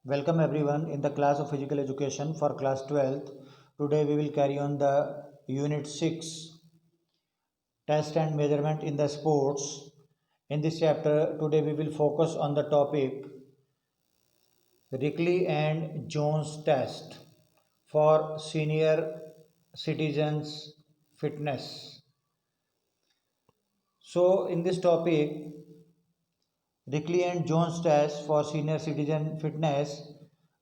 Welcome everyone in the class of physical education for class 12th. Today we will carry on the unit 6 test and measurement in the sports. In this chapter today we will focus on the topic Rickley and Jones test for senior citizens fitness. So in this topic Rickley and Jones test for senior citizen fitness.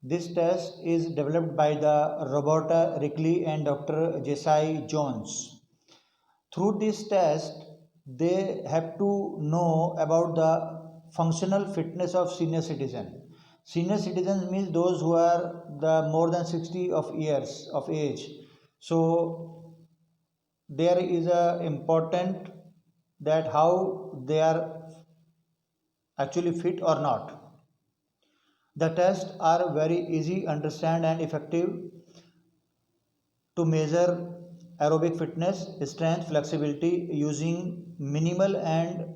This test is developed by the Roberta Rickley and Dr. Jesse Jones. Through this test, they have to know about the functional fitness of senior citizen. Senior citizens means those who are the more than 60 of years of age. So there is a important that how they are actually fit or not. The tests are very easy, understand and effective to measure aerobic fitness, strength, flexibility using minimal and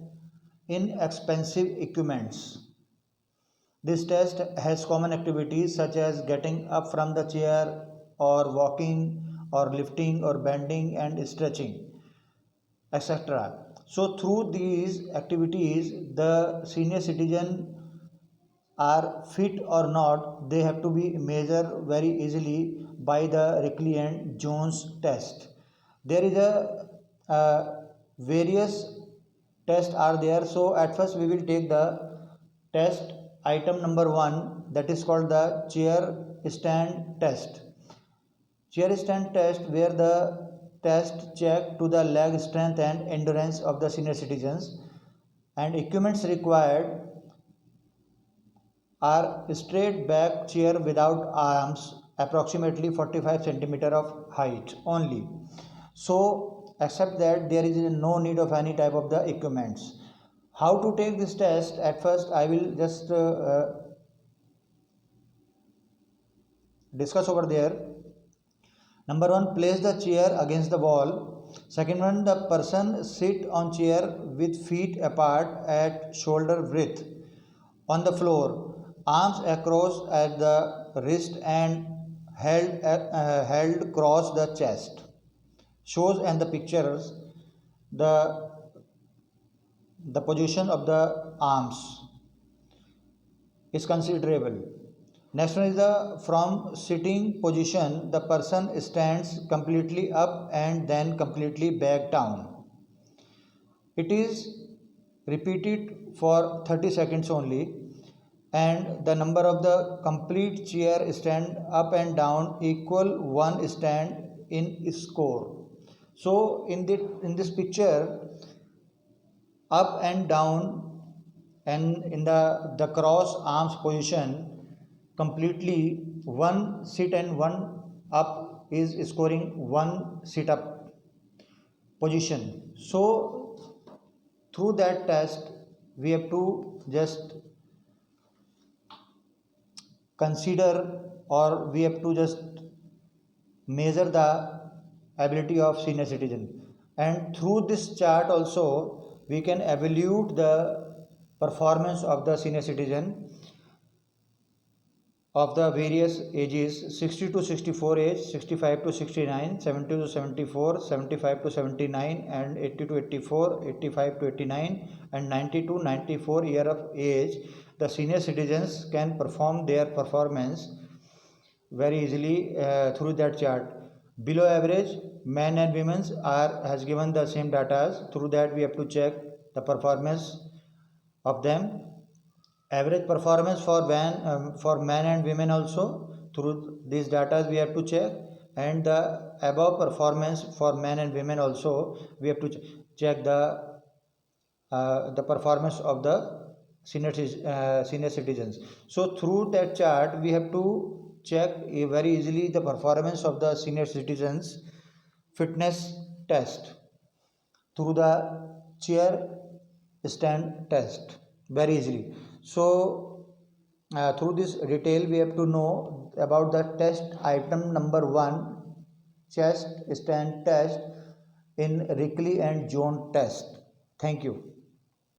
inexpensive equipments. This test has common activities such as getting up from the chair or walking or lifting or bending and stretching, etc. So through these activities, the senior citizen are fit or not, they have to be measured very easily by the Rickley and Jones test. There is various tests are there. So at first we will take the test item number 1, that is called the chair stand test. Chair stand test, where the test check to the leg strength and endurance of the senior citizens, and equipments required are straight back chair without arms, approximately 45 centimeter of height only. So except that there is no need of any type of the equipments. How to take this test? At first I will just discuss over there. Number 1, place the chair against the wall. Second one, the person sit on chair with feet apart at shoulder width on the floor, arms across at the wrist and held across the chest. Shows and the pictures the position of the arms is considerable. Next one is the from sitting position, the person stands completely up and then completely back down. It is repeated for 30 seconds only, and the number of the complete chair stand up and down equal 1 stand in score. So in this picture, up and down and in the cross arms position, completely one sit and one up is scoring one sit up position. So through that test we have to just consider, or we have to just measure the ability of senior citizen, and through this chart also we can evaluate the performance of the senior citizen of the various ages: 60 to 64 age, 65 to 69, 70 to 74, 75 to 79, and 80 to 84, 85 to 89, and 90 to 94 year of age. The senior citizens can perform their performance very easily through that chart. Below average, men and women has given the same data. Through that we have to check the performance of them. Average performance for men and women also, through these data we have to check, and the above performance for men and women also we have to check the performance of the senior citizens. So through that chart we have to check very easily the performance of the senior citizens fitness test through the chair stand test very easily. So through this detail we have to know about the test item number 1, chest stand test in Rickley and Jones test. Thank you.